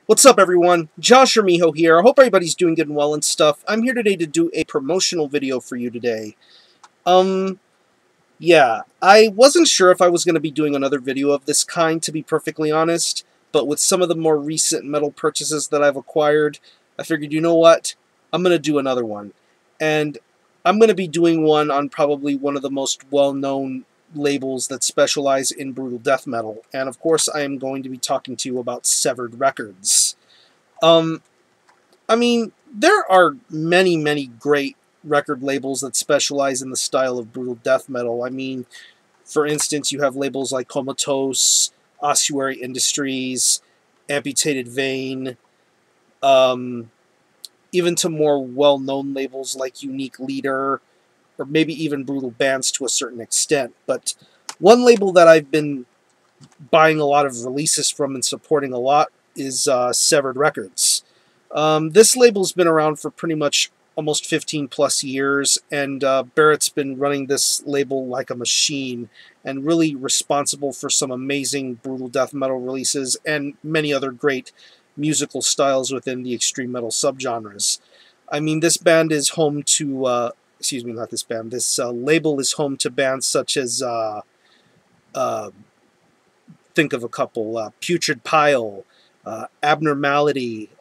What's up, everyone? Josh or Miho here. I hope everybody's doing good and well and stuff. I'm here today to do a promotional video for you today. Yeah, I wasn't sure if I was going to be doing another video of this kind, to be perfectly honest, but with some of the more recent metal purchases that I've acquired, I figured, you know what? I'm going to do another one. And I'm going to be doing one on probably one of the most well-known labels that specialize in brutal death metal, and of course I am going to be talking to you about Severed Records. I mean, there are many great record labels that specialize in the style of brutal death metal. I mean, for instance, you have labels like Comatose, Ossuary Industries, Amputated Vein, even to more well-known labels like Unique Leader, or maybe even Brutal Bands to a certain extent. But one label that I've been buying a lot of releases from and supporting a lot is Severed Records. This label's been around for pretty much almost 15 plus years, and Barrett's been running this label like a machine and really responsible for some amazing brutal death metal releases and many other great musical styles within the extreme metal subgenres. I mean, this band is home to excuse me, not this band. This label is home to bands such as, think of a couple, Putrid Pile, Abnormality,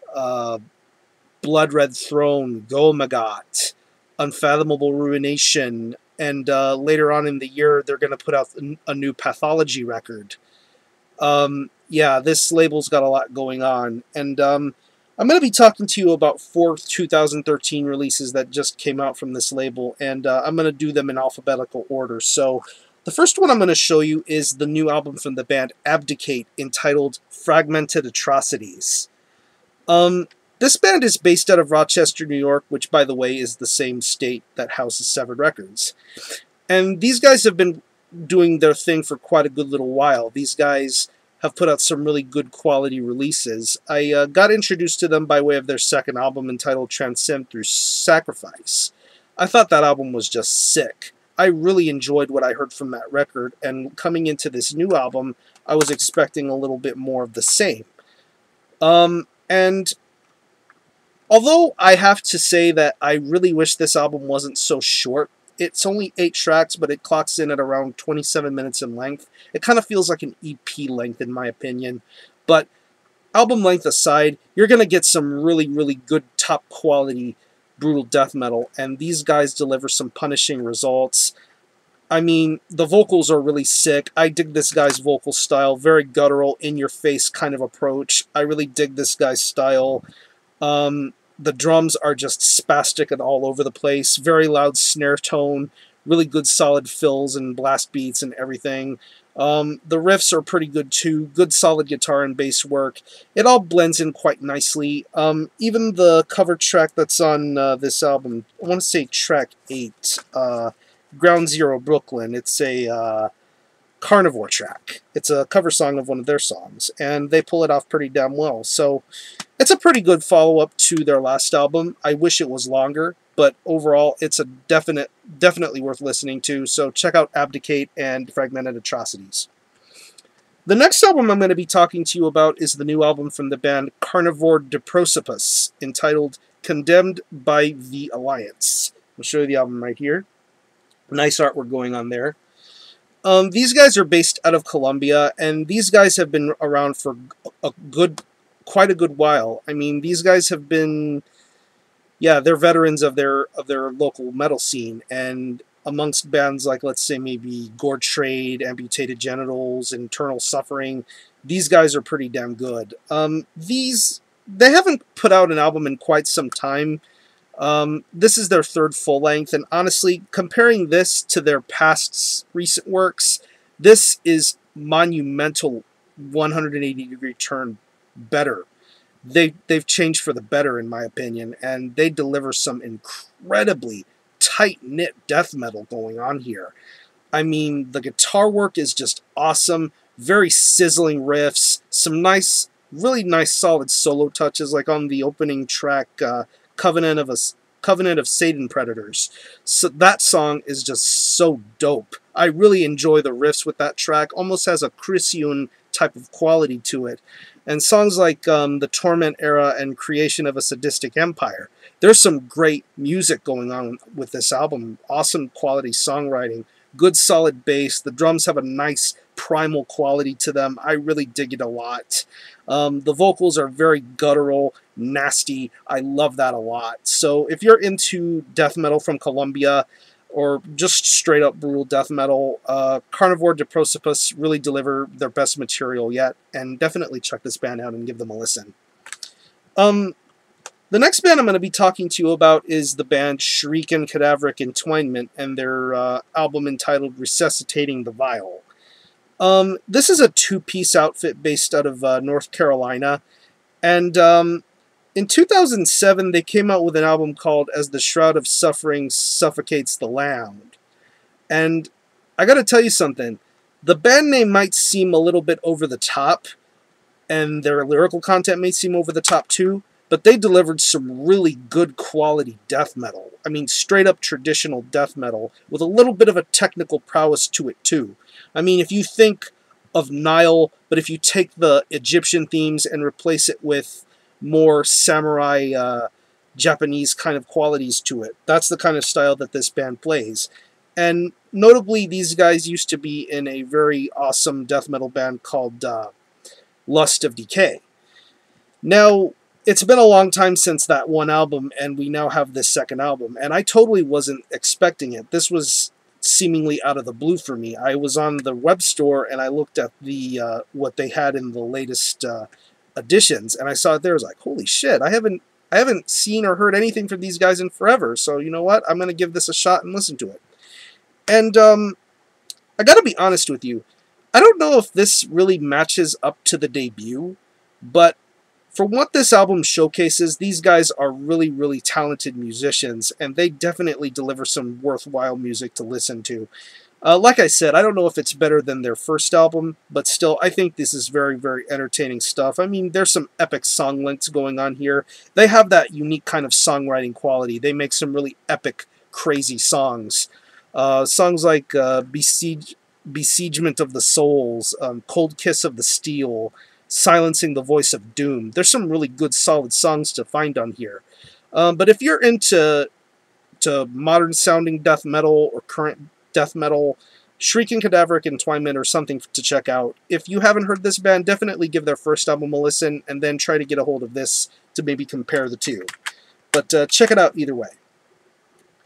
Blood Red Throne, Gomagot, Unfathomable Ruination, and later on in the year they're going to put out a new Pathology record. Yeah, this label's got a lot going on, and I'm going to be talking to you about 4 2013 releases that just came out from this label, and I'm going to do them in alphabetical order. So, the first one I'm going to show you is the new album from the band Abdicate, entitled Fragmented Atrocities. This band is based out of Rochester, New York, which, by the way, is the same state that houses Severed Records. And these guys have been doing their thing for quite a good little while. These guys have put out some really good quality releases. I got introduced to them by way of their second album entitled Transcend Through Sacrifice. I thought that album was just sick. I really enjoyed what I heard from that record, and coming into this new album, I was expecting a little bit more of the same. And although I have to say that I really wish this album wasn't so short. It's only 8 tracks, but it clocks in at around 27 minutes in length. It kind of feels like an EP length, in my opinion. But album length aside, you're going to get some really good top-quality brutal death metal, and these guys deliver some punishing results. I mean, the vocals are really sick. I dig this guy's vocal style, very guttural, in-your-face kind of approach. I really dig this guy's style. The drums are just spastic and all over the place. Very loud snare tone, really good solid fills and blast beats and everything. The riffs are pretty good too. Good solid guitar and bass work. It all blends in quite nicely. Even the cover track that's on this album, I want to say track 8, Ground Zero Brooklyn. It's a Carnivore track. It's a cover song of one of their songs, and they pull it off pretty damn well. So it's a pretty good follow-up to their last album. I wish it was longer, but overall it's a definitely worth listening to. So check out Abdicate and Fragmented Atrocities. The next album I'm going to be talking to you about is the new album from the band Carnivore Diprosopus, entitled Condemned by the Alliance. I'll show you the album right here. Nice artwork going on there. These guys are based out of Colombia, and these guys have been around for quite a good while. I mean, these guys have been, yeah, they're veterans of their local metal scene, and amongst bands like, let's say, maybe Gore Trade, Amputated Genitals, Internal Suffering, these guys are pretty damn good. They haven't put out an album in quite some time. This is their 3rd full length, and honestly, comparing this to their past recent works, this is monumental 180-degree turn better. They've changed for the better, in my opinion, and they deliver some incredibly tight-knit death metal going on here. I mean, the guitar work is just awesome, very sizzling riffs, some nice, really nice solid solo touches, like on the opening track, Covenant of Satan Predators. So that song is just so dope. I really enjoy the riffs with that track. Almost has a Christian type of quality to it. And songs like The Torment Era and Creation of a Sadistic Empire. There's some great music going on with this album. Awesome quality songwriting. Good solid bass. The drums have a nice primal quality to them. I really dig it a lot. The vocals are very guttural, nasty. I love that a lot. So if you're into death metal from Colombia, or just straight up brutal death metal, Carnivore Diprosopus really deliver their best material yet, and definitely check this band out and give them a listen. The next band I'm going to be talking to you about is the band Shuriken Cadaveric Entwinement and their album entitled Resuscitating the Vile. This is a two-piece outfit based out of North Carolina, and in 2007 they came out with an album called As the Shroud of Suffering Suffocates the Land. And I gotta tell you something, the band name might seem a little bit over the top, and their lyrical content may seem over the top too, but they delivered some really good quality death metal. I mean, straight up traditional death metal with a little bit of a technical prowess to it too. I mean, if you think of Nile, but if you take the Egyptian themes and replace it with more samurai Japanese kind of qualities to it, that's the kind of style that this band plays. And notably, these guys used to be in a very awesome death metal band called Lust of Decay. Now, it's been a long time since that one album, and we now have this second album, and I totally wasn't expecting it. This was seemingly out of the blue for me. I was on the web store, and I looked at the what they had in the latest editions, and I saw it there. I was like, holy shit, I haven't seen or heard anything from these guys in forever, so you know what? I'm going to give this a shot and listen to it. And I gotta be honest with you, I don't know if this really matches up to the debut, but from what this album showcases, these guys are really, really talented musicians, and they definitely deliver some worthwhile music to listen to. Like I said, I don't know if it's better than their first album, but still, I think this is very, very entertaining stuff. I mean, there's some epic song lengths going on here. They have that unique kind of songwriting quality. They make some really epic, crazy songs. Songs like Besiegement of the Souls, Cold Kiss of the Steel, Silencing the Voice of Doom. There's some really good, solid songs to find on here. But if you're into modern-sounding death metal or current death metal, Shuriken Cadaveric Entwinement or something to check out. If you haven't heard this band, definitely give their first album a listen, and then try to get a hold of this to maybe compare the two. But check it out either way.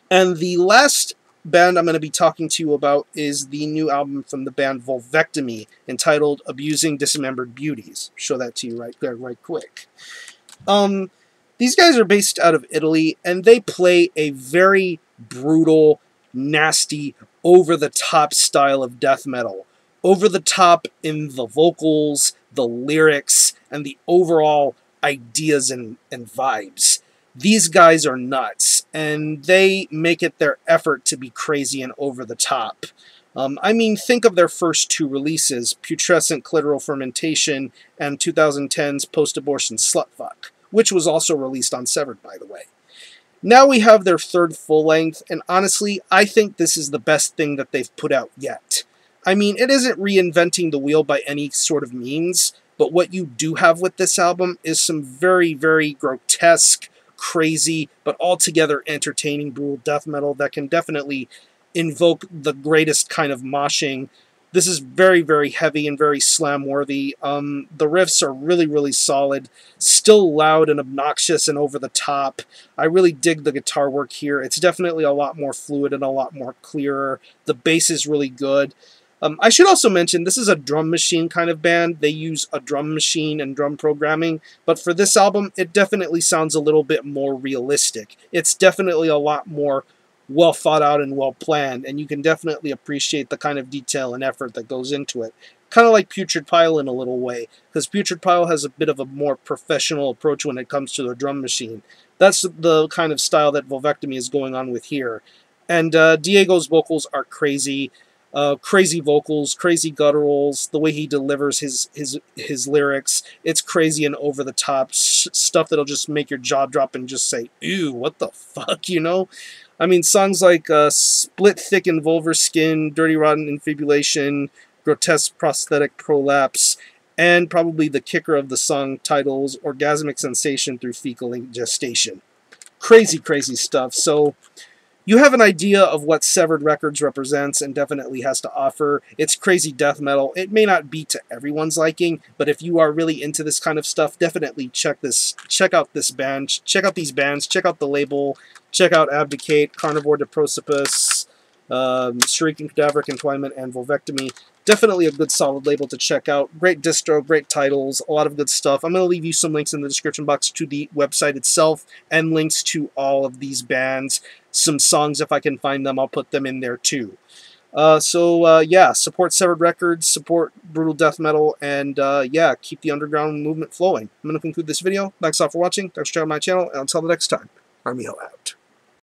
And the last band I'm going to be talking to you about is the new album from the band Vulvectomy, entitled Abusing Dismembered Beauties. Show that to you right there, right quick. These guys are based out of Italy, and they play a very brutal, nasty, over-the-top style of death metal. Over-the-top in the vocals, the lyrics, and the overall ideas and vibes. These guys are nuts, and they make it their effort to be crazy and over the top. I mean, think of their first two releases, Putrescent Clitoral Fermentation and 2010's Post-Abortion Slutfuck, which was also released on Severed, by the way. Now we have their third full-length, and honestly, I think this is the best thing that they've put out yet. I mean, it isn't reinventing the wheel by any sort of means, but what you do have with this album is some very, very grotesque, crazy, but altogether entertaining brutal death metal that can definitely invoke the greatest kind of moshing. This is very, very heavy and very slam-worthy. The riffs are really, really solid, still loud and obnoxious and over the top. I really dig the guitar work here. It's definitely a lot more fluid and a lot more clearer. The bass is really good. I should also mention, this is a drum machine kind of band. They use a drum machine and drum programming, but for this album, it definitely sounds a little bit more realistic. It's definitely a lot more well thought out and well planned, and you can definitely appreciate the kind of detail and effort that goes into it. Kind of like Putrid Pile in a little way, because Putrid Pile has a bit of a more professional approach when it comes to the drum machine. That's the kind of style that Vulvectomy is going on with here. And Diego's vocals are crazy. Crazy vocals, crazy gutturals, the way he delivers his lyrics, it's crazy and over the top stuff that'll just make your jaw drop and just say, ew, what the fuck, you know? I mean, songs like Split Thick and Vulvar Skin, Dirty Rotten Infibulation, Grotesque Prosthetic Prolapse, and probably the kicker of the song titles, Orgasmic Sensation Through Fecal Gestation. Crazy, crazy stuff. So you have an idea of what Severed Records represents and definitely has to offer. It's crazy death metal. It may not be to everyone's liking, but if you are really into this kind of stuff, definitely check out this band, check out these bands, check out the label, check out Abdicate, Carnivore Diprosopus, Shuriken Cadaveric Entwinement, and Vulvectomy. Definitely a good solid label to check out. Great distro, great titles, a lot of good stuff. I'm going to leave you some links in the description box to the website itself and links to all of these bands. Some songs, if I can find them, I'll put them in there too. Yeah, support Severed Records, support brutal death metal, and yeah, keep the underground movement flowing. I'm going to conclude this video. Thanks all for watching. Thanks for checking out my channel, and until the next time, Armijo out.